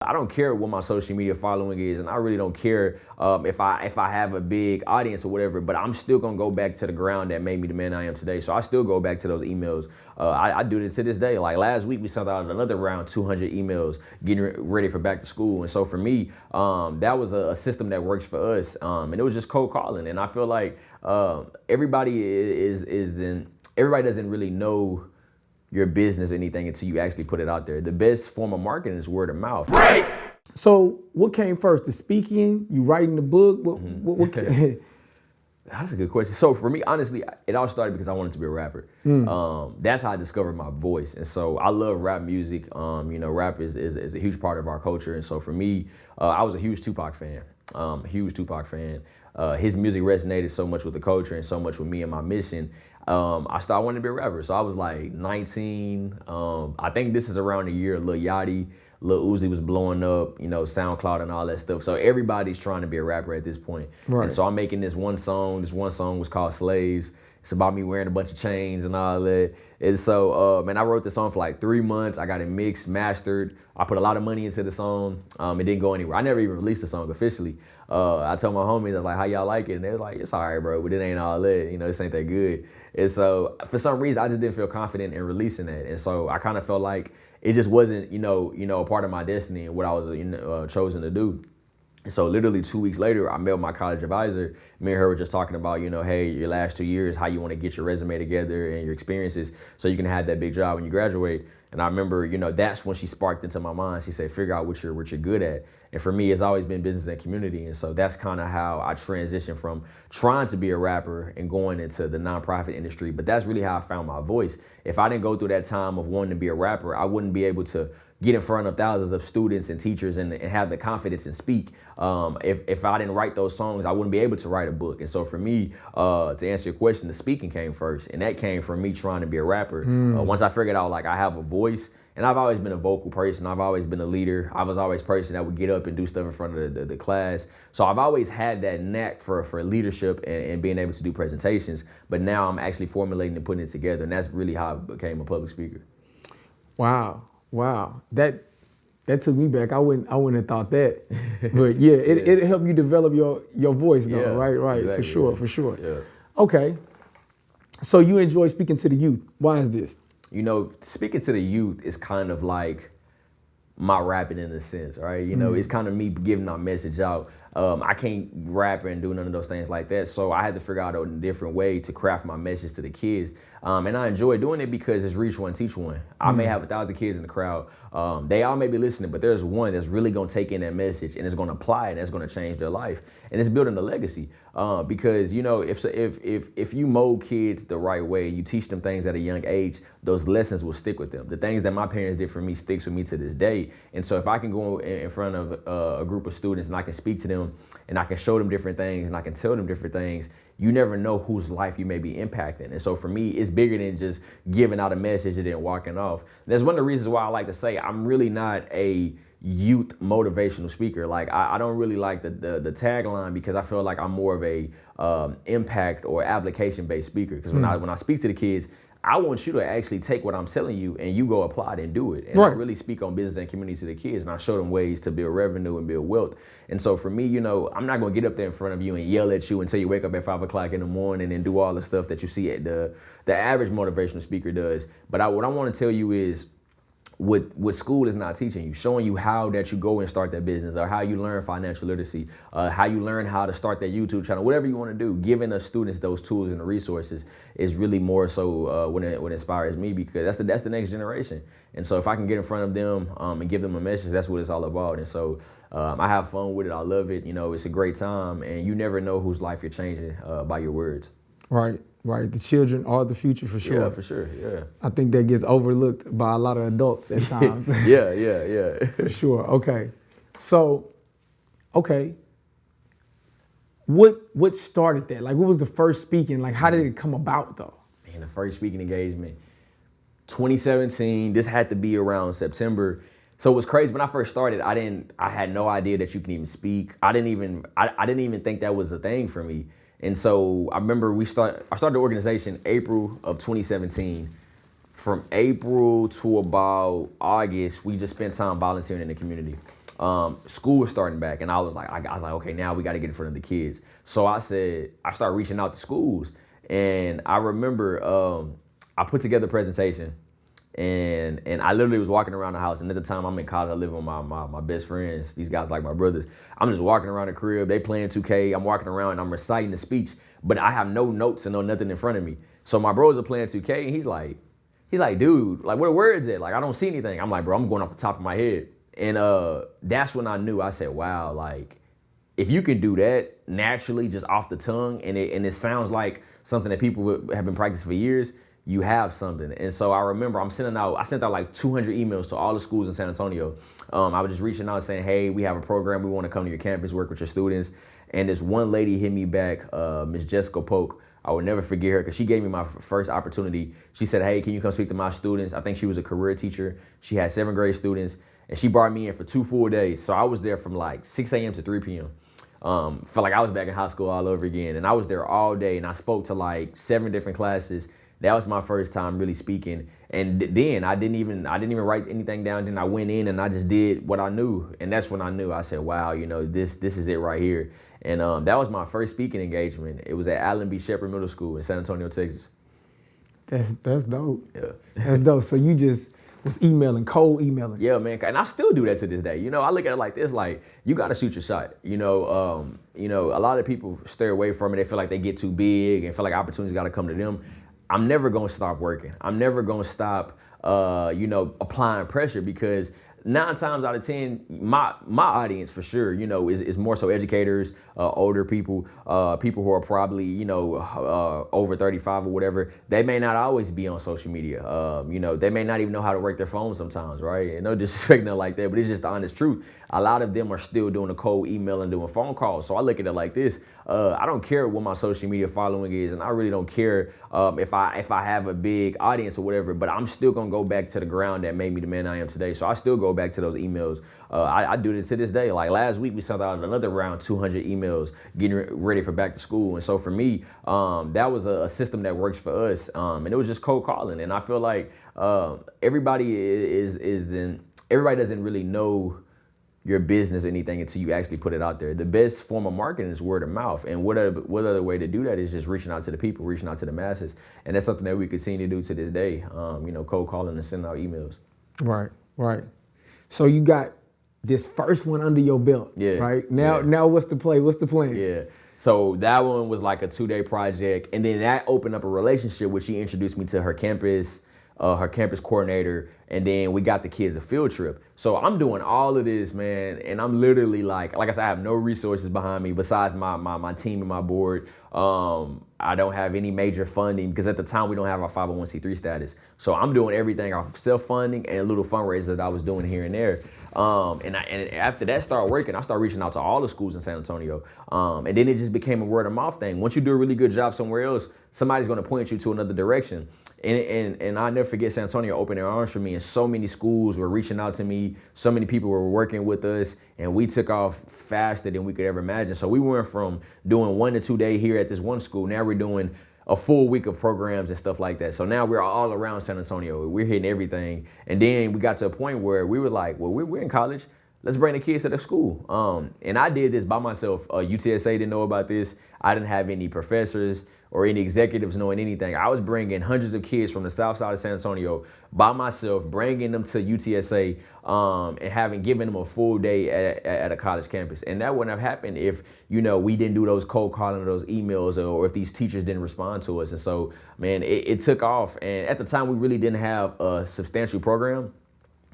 I don't care what my social media following is, and I really don't care if I have a big audience or whatever, but I'm still gonna go back to the ground that made me the man I am today. So I still go back to those emails. I do it to this day. Like last week, we sent out another round, 200 emails, getting ready for back to school. And so for me, that was a system that works for us, and it was just cold calling. And I feel like everybody everybody doesn't really know your business or anything until you actually put it out there. The best form of marketing is word of mouth. Right. So what came first, the speaking, you writing the book? What came? That's a good question. So for me, honestly, it all started because I wanted to be a rapper. That's how I discovered my voice. And so I love rap music. Rap is a huge part of our culture. And so for me, I was a huge Tupac fan. His music resonated so much with the culture and so much with me and my mission. I started wanting to be a rapper. So I was like 19. I think this is around the year Lil Yachty, Lil Uzi was blowing up, SoundCloud and all that stuff. So everybody's trying to be a rapper at this point. Right. And so I'm making this one song. This one song was called Slaves. It's about me wearing a bunch of chains and all that. And so, I wrote the song for like 3 months. I got it mixed, mastered. I put a lot of money into the song. It didn't go anywhere. I never even released the song officially. I told my homies, I was like, how y'all like it? And they was like, it's all right, bro, but it ain't all that. This ain't that good. And so for some reason, I just didn't feel confident in releasing that. And so I kind of felt like it just wasn't, a part of my destiny and what I was chosen to do. And so literally 2 weeks later, I met my college advisor. Me and her were just talking about, hey, your last 2 years, how you want to get your resume together and your experiences so you can have that big job when you graduate. And I remember, that's when she sparked into my mind. She said, figure out what you're good at. And for me, it's always been business and community. And so that's kind of how I transitioned from trying to be a rapper and going into the nonprofit industry. But that's really how I found my voice. If I didn't go through that time of wanting to be a rapper, I wouldn't be able to get in front of thousands of students and teachers and have the confidence and speak. If I didn't write those songs, I wouldn't be able to write a book. And so for me, to answer your question, the speaking came first. And that came from me trying to be a rapper. Once I figured out, I have a voice, and I've always been a vocal person. I've always been a leader. I was always a person that would get up and do stuff in front of the class. So I've always had that knack for leadership and being able to do presentations. But now I'm actually formulating and putting it together. And that's really how I became a public speaker. Wow. That took me back. I wouldn't have thought that. But yeah, it helped you develop your voice though, yeah, right. Exactly, For sure. Yeah. Okay. So you enjoy speaking to the youth. Why is this? Speaking to the youth is kind of like my rapping in a sense, right? It's kind of me giving my message out. I can't rap and do none of those things like that. So I had to figure out a different way to craft my message to the kids. And I enjoy doing it because it's reach one, teach one. I may have 1,000 kids in the crowd. They all may be listening, but there's one that's really gonna take in that message and is gonna apply it and that's gonna change their life. And it's building a legacy. Because if you mold kids the right way, you teach them things at a young age, those lessons will stick with them. The things that my parents did for me sticks with me to this day. And so if I can go in front of a group of students and I can speak to them and I can show them different things and I can tell them different things, you never know whose life you may be impacting. And so for me, it's bigger than just giving out a message and then walking off. And that's one of the reasons why I like to say I'm really not a youth motivational speaker. Like I don't really like the tagline because I feel like I'm more of a impact or application based speaker. Because when I speak to the kids, I want you to actually take what I'm telling you and you go apply it and do it. And I really speak on business and community to the kids and I show them ways to build revenue and build wealth. And so for me, I'm not gonna get up there in front of you and yell at you until you wake up at 5 o'clock in the morning and do all the stuff that you see the average motivational speaker does. But what I wanna tell you is, what school is not teaching you, showing you how that you go and start that business or how you learn financial literacy, how you learn how to start that YouTube channel, whatever you want to do, giving the students those tools and the resources is really more so what inspires me because that's the next generation. And so if I can get in front of them and give them a message, that's what it's all about. And so I have fun with it. I love it. It's a great time and you never know whose life you're changing by your words. Right. The children are the future for sure. Yeah, for sure. Yeah. I think that gets overlooked by a lot of adults at times. Yeah. For sure. Okay. So, what started that? Like, what was the first speaking? Like, how did it come about though? Man, the first speaking engagement, 2017. This had to be around September. So it was crazy. When I first started, I had no idea that you can even speak. I didn't even think that was a thing for me. And so I remember I started the organization April of 2017. From April to about August, we just spent time volunteering in the community. school was starting back, and I was like, okay, now we got to get in front of the kids. So I started reaching out to schools, and I remember I put together a presentation, and I literally was walking around the house, and at the time I'm in college, I live with my best friends. These guys like my brothers. I'm just walking around the crib, they playing 2K, I'm walking around and I'm reciting the speech, but I have no notes and no nothing in front of me. So my bros are playing 2K, and he's like, dude, like, where the words at? Like, I don't see anything. I'm like, bro, I'm going off the top of my head. And that's when I knew. I said, wow, like, if you can do that naturally, just off the tongue, and it sounds like something that people have been practicing for years, you have something. And so I remember I sent out like 200 emails to all the schools in San Antonio. I was just reaching out saying, hey, we have a program. We want to come to your campus, work with your students. And this one lady hit me back, Miss Jessica Polk. I would never forget her because she gave me my first opportunity. She said, hey, can you come speak to my students? I think she was a career teacher. She had 7th grade students, and she brought me in for 2 full days. So I was there from like 6 a.m. to 3 p.m. Felt like I was back in high school all over again. And I was there all day, and I spoke to like 7 different classes. That was my first time really speaking. And then I didn't even write anything down. Then I went in and I just did what I knew. And that's when I knew. I said, wow, this is it right here. And that was my first speaking engagement. It was at Allen B. Shepherd Middle School in San Antonio, Texas. That's dope. Yeah. That's dope. So you just was cold emailing. Yeah, man. And I still do that to this day. I look at it like this, like, you got to shoot your shot. A lot of people stay away from it. They feel like they get too big and feel like opportunities got to come to them. I'm never going to stop working. I'm never going to stop, applying pressure, because 9 times out of 10, my audience for sure, is more so educators, older people, people who are probably, over 35 or whatever. They may not always be on social media. They may not even know how to work their phone sometimes, right? And no disrespect, nothing like that, but it's just the honest truth. A lot of them are still doing a cold email and doing phone calls. So I look at it like this. I don't care what my social media following is, and I really don't care if I have a big audience or whatever, but I'm still gonna go back to the ground that made me the man I am today. So I still go back to those emails. I do it to this day. Like last week, we sent out another round 200 emails getting ready for back to school. And so for me, that was a system that works for us. And it was just cold calling. And I feel like everybody doesn't really know your business or anything until you actually put it out there. The best form of marketing is word of mouth. And what other way to do that is just reaching out to the people, reaching out to the masses. And that's something that we continue to do to this day, cold calling and sending out emails. Right. So you got this first one under your belt, right? Now what's the play? What's the plan? Yeah. So that one was like a 2-day project. And then that opened up a relationship where she introduced me to her campus coordinator, and then we got the kids a field trip. So I'm doing all of this, man, and I'm literally like I said, I have no resources behind me besides my team and my board. I don't have any major funding because at the time we don't have our 501c3 status. So I'm doing everything off self-funding and a little fundraiser that I was doing here and there. And after that started working, I started reaching out to all the schools in San Antonio. And then it just became a word of mouth thing. Once you do a really good job somewhere else, somebody's going to point you to another direction. And I'll never forget San Antonio opened their arms for me, and so many schools were reaching out to me. So many people were working with us, and we took off faster than we could ever imagine. So we went from doing 1 to 2 days here at this one school. Now we're doing a full week of programs and stuff like that. So now we're all around San Antonio. We're hitting everything. And then we got to a point where we were like, well, we're in college. Let's bring the kids to the school. And I did this by myself. UTSA didn't know about this. I didn't have any professors or any executives knowing anything. I was bringing hundreds of kids from the south side of San Antonio by myself, bringing them to UTSA and given them a full day at a college campus. And that wouldn't have happened if, we didn't do those cold calling or those emails, or if these teachers didn't respond to us. And so, man, it took off. And at the time, we really didn't have a substantial program.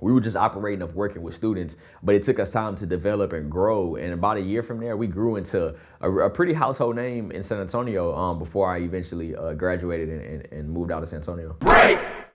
We were just operating of working with students, but it took us time to develop and grow. And about a year from there, we grew into a pretty household name in San Antonio before I eventually graduated and moved out of San Antonio. Right.